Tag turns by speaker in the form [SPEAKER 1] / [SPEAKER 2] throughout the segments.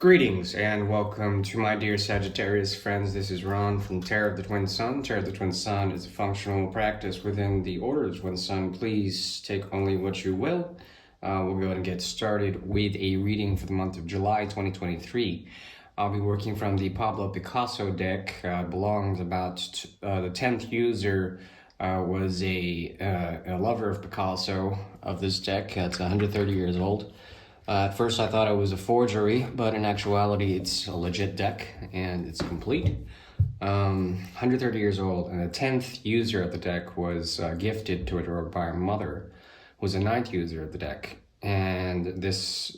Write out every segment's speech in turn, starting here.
[SPEAKER 1] Greetings and welcome to my dear Sagittarius friends. This is Ron from Tarot of the Twin Sun. Tarot of the Twin Sun is a functional practice within the Order of the Twin Sun. Please take only what you will. We'll go ahead and get started with a reading for the month of July 2023. I'll be working from the Pablo Picasso deck. Belongs about the 10th user was a lover of Picasso of this deck. It's 130 years old. At first I thought it was a forgery, but in actuality it's a legit deck and it's complete. 130 years old, and the 10th user of the deck was gifted to it by her mother, who was a 9th user of the deck. And this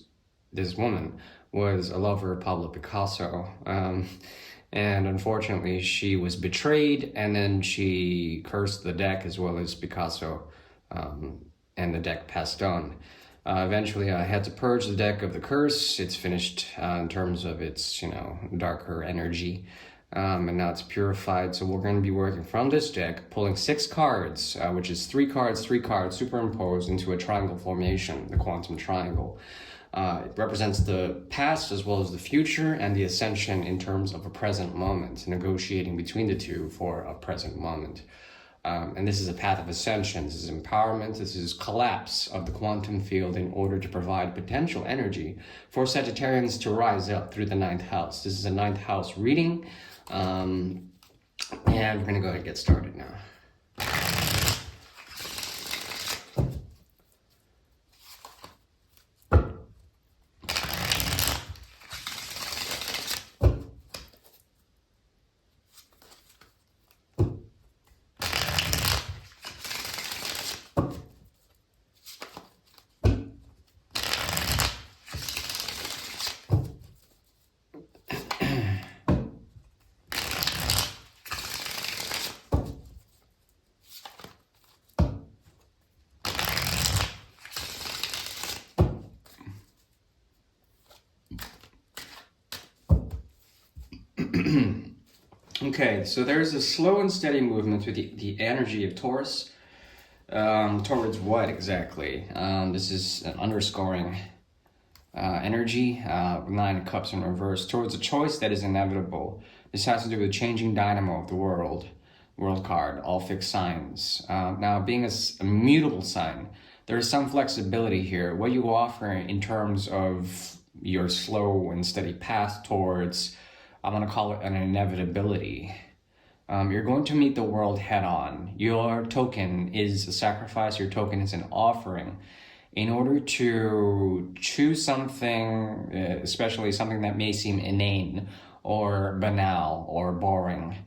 [SPEAKER 1] woman was a lover of Pablo Picasso. And unfortunately she was betrayed, and then she cursed the deck as well as Picasso, and the deck passed on. Eventually I had to purge the deck of the curse. It's finished in terms of its, darker energy. And now it's purified. So we're going to be working from this deck, pulling 6 cards, which is 3 cards superimposed into a triangle formation, the quantum triangle. It represents the past as well as the future and the ascension in terms of a present moment, negotiating between the two for a present moment. And this is a path of ascension. This is empowerment. This is collapse of the quantum field in order to provide potential energy for Sagittarians to rise up through the 9th house. This is a 9th house reading. And we're going to go ahead and get started now. Okay, so there's a slow and steady movement through the energy of Taurus. Towards what exactly? This is an underscoring energy, 9 of Cups in reverse, towards a choice that is inevitable. This has to do with changing dynamo of the world card, all fixed signs. Now, being a mutable sign, there is some flexibility here. What you offer in terms of your slow and steady path towards, I'm going to call it an inevitability. You're going to meet the world head on. Your token is a sacrifice. Your token is an offering. In order to choose something, especially something that may seem inane or banal or boring,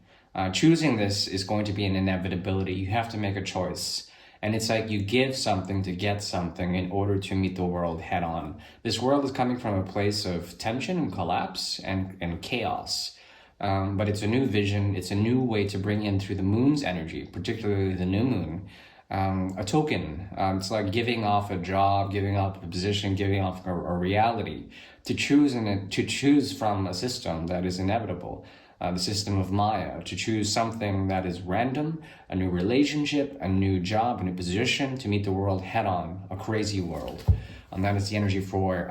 [SPEAKER 1] choosing this is going to be an inevitability. You have to make a choice. And it's like you give something to get something in order to meet the world head on. This world is coming from a place of tension and collapse and chaos. But it's a new vision. It's a new way to bring in through the moon's energy, particularly the new moon, a token. It's like giving off a job, giving up a position, giving off a reality to choose from a system that is inevitable. The system of Maya, to choose something that is random, a new relationship, a new job, a new position, to meet the world head on, a crazy world. And that is the energy for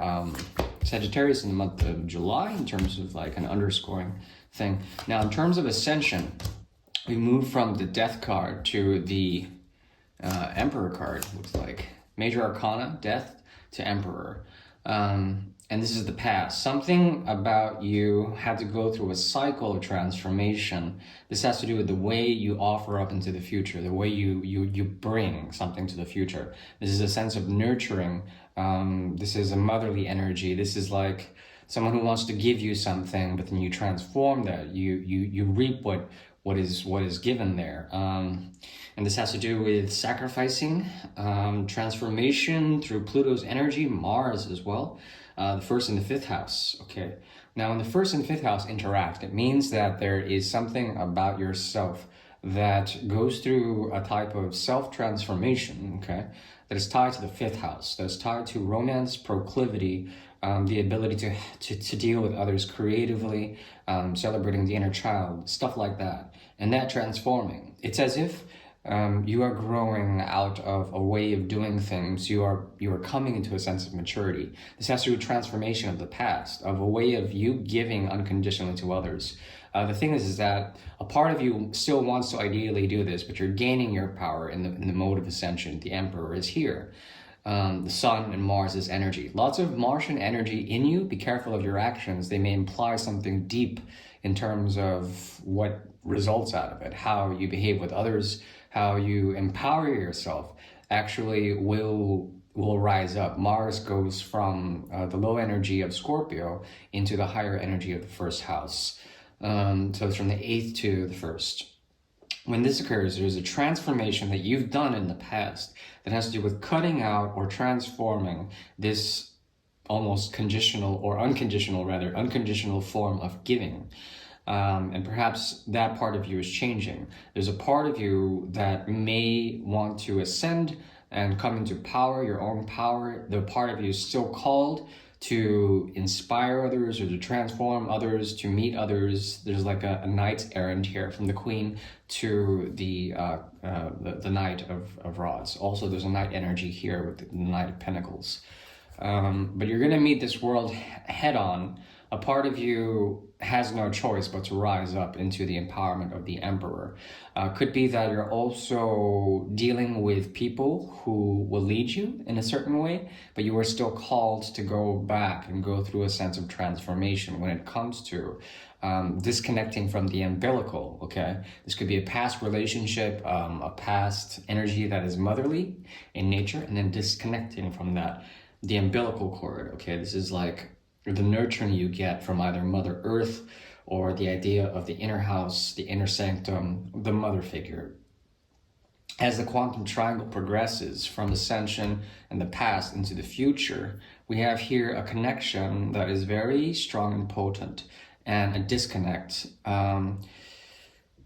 [SPEAKER 1] Sagittarius in the month of July in terms of like an underscoring thing. Now, in terms of ascension, we move from the Death card to the Emperor card. Looks like Major Arcana, Death, to Emperor. And this is the past. Something about you had to go through a cycle of transformation. This has to do with the way you offer up into the future, the way you bring something to the future. This is a sense of nurturing. This is a motherly energy. This is like someone who wants to give you something, but then you transform that. You reap what is given there. And this has to do with sacrificing, transformation through Pluto's energy, Mars as well. The 1st and the 5th house. Okay. Now, when the 1st and 5th house interact, it means that there is something about yourself that goes through a type of self-transformation, okay, that is tied to the 5th house, that is tied to romance, proclivity, the ability to deal with others creatively, celebrating the inner child, stuff like that. And that transforming. It's as if You are growing out of a way of doing things. You are coming into a sense of maturity. This has to do with transformation of the past, of a way of you giving unconditionally to others. The thing is that a part of you still wants to ideally do this, but you're gaining your power in the mode of ascension. The Emperor is here. The Sun and Mars is energy. Lots of Martian energy in you. Be careful of your actions. They may imply something deep in terms of what results out of it. How you behave with others, how you empower yourself actually will rise up. Mars goes from the low energy of Scorpio into the higher energy of the first house. So it's from the 8th to the 1st. When this occurs, there's a transformation that you've done in the past that has to do with cutting out or transforming this almost conditional or unconditional form of giving. And perhaps that part of you is changing. There's a part of you that may want to ascend and come into power, your own power. The part of you is still called to inspire others or to transform others, to meet others. There's like a knight's errand here from the Queen to the Knight of Rods. Also, there's a knight energy here with the Knight of Pentacles. But you're going to meet this world head on. A part of you has no choice but to rise up into the empowerment of the Emperor. Could be that you're also dealing with people who will lead you in a certain way, but you are still called to go back and go through a sense of transformation when it comes to disconnecting from the umbilical, okay? This could be a past relationship, a past energy that is motherly in nature, and then disconnecting from that, the umbilical cord, okay? This is like the nurturing you get from either Mother Earth or the idea of the inner house, the inner sanctum, the mother figure. As the quantum triangle progresses from ascension and the past into the future, we have here a connection that is very strong and potent, and a disconnect.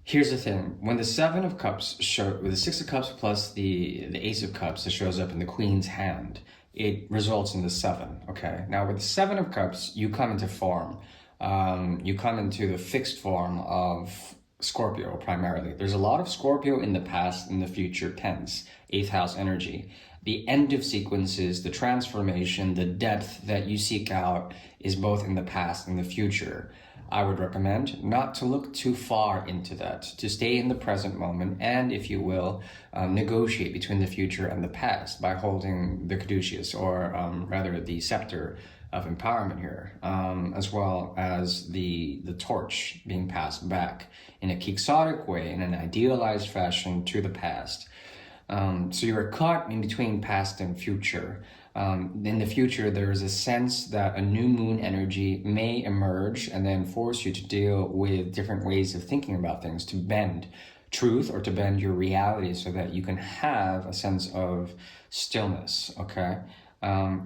[SPEAKER 1] Here's the thing: when the Seven of Cups with the Six of Cups plus the Ace of Cups that shows up in the Queen's hand, it results in the 7, okay? Now with the 7 of Cups, you come into form. You come into the fixed form of Scorpio primarily. There's a lot of Scorpio in the past, in the future tense, 8th house energy. The end of sequences, the transformation, the depth that you seek out is both in the past and the future. I would recommend not to look too far into that, to stay in the present moment and, if you will, negotiate between the future and the past by holding the caduceus, or rather the scepter of empowerment here, as well as the torch being passed back in a quixotic way, in an idealized fashion to the past. So you're caught in between past and future. In the future, there is a sense that a new moon energy may emerge and then force you to deal with different ways of thinking about things, to bend truth or to bend your reality so that you can have a sense of stillness, okay?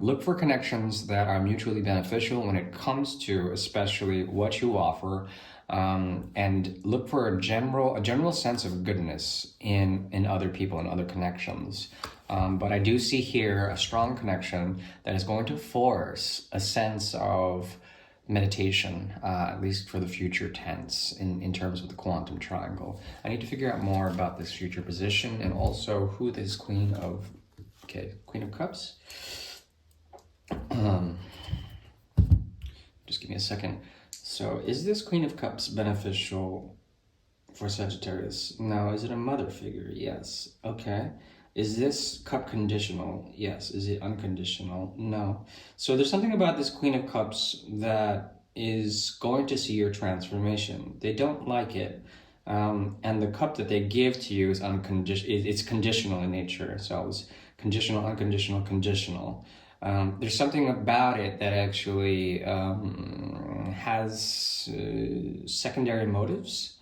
[SPEAKER 1] Look for connections that are mutually beneficial when it comes to especially what you offer, and look for a general sense of goodness in other people and other connections. But I do see here a strong connection that is going to force a sense of meditation, at least for the future tense, in terms of the quantum triangle. I need to figure out more about this future position and also who this Queen of Cups. Just give me a second. So is this Queen of Cups beneficial for Sagittarius? No. Is it a mother figure? Yes. Okay. Is this cup conditional? Yes. Is it unconditional? No. So there's something about this Queen of Cups that is going to see your transformation. They don't like it. And the cup that they give to you is it's conditional in nature. So it's conditional, unconditional, conditional. There's something about it that actually has secondary motives,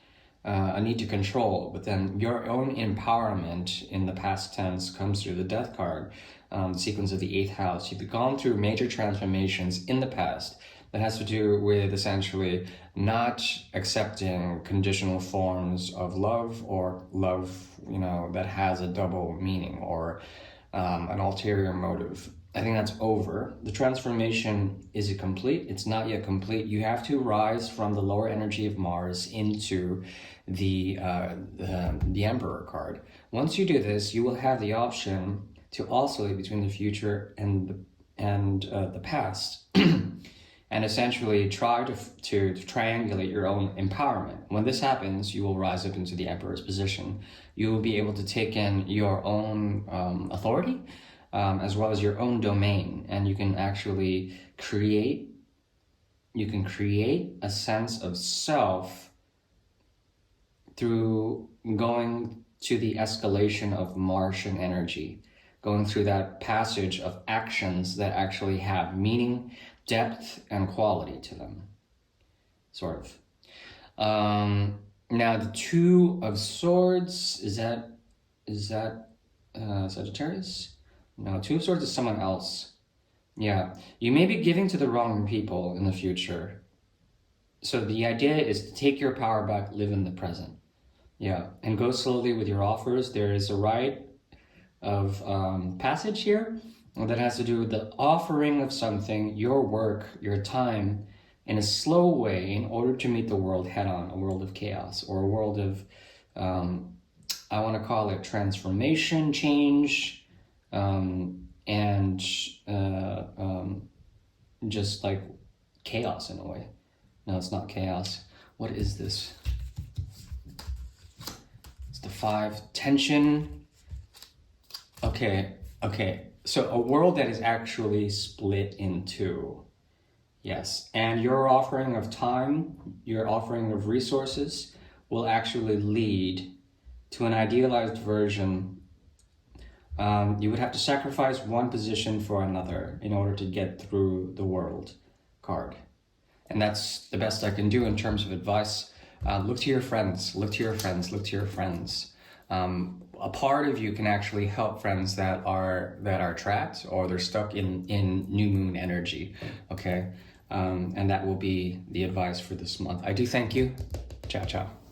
[SPEAKER 1] a need to control, but then your own empowerment in the past tense comes through the Death card, the sequence of the 8th house. You've gone through major transformations in the past that has to do with essentially not accepting conditional forms of love, or love, that has a double meaning or an ulterior motive. I think that's over. The transformation, is it complete? It's not yet complete. You have to rise from the lower energy of Mars into the Emperor card. Once you do this, you will have the option to oscillate between the future and the past, and essentially try to triangulate your own empowerment. When this happens, you will rise up into the Emperor's position. You will be able to take in your own authority, as well as your own domain, and you can actually create a sense of self through going to the escalation of Martian energy, going through that passage of actions that actually have meaning, depth, and quality to them, sort of. Now the Two of Swords, is that Sagittarius? No, Two of Swords is someone else. Yeah, you may be giving to the wrong people in the future. So the idea is to take your power back, live in the present. Yeah, and go slowly with your offers. There is a rite of passage here that has to do with the offering of something, your work, your time, in a slow way in order to meet the world head on, a world of chaos, or a world of, I want to call it transformation, change, and just like chaos in a way. No, it's not chaos. What is this? It's the 5, tension. Okay. So a world that is actually split in two. Yes, and your offering of time, your offering of resources will actually lead to an idealized version. You would have to sacrifice one position for another in order to get through the world card. And that's the best I can do in terms of advice. Look to your friends, look to your friends, look to your friends. A part of you can actually help friends that are trapped or they're stuck in new moon energy, okay? And that will be the advice for this month. I do thank you. Ciao, ciao.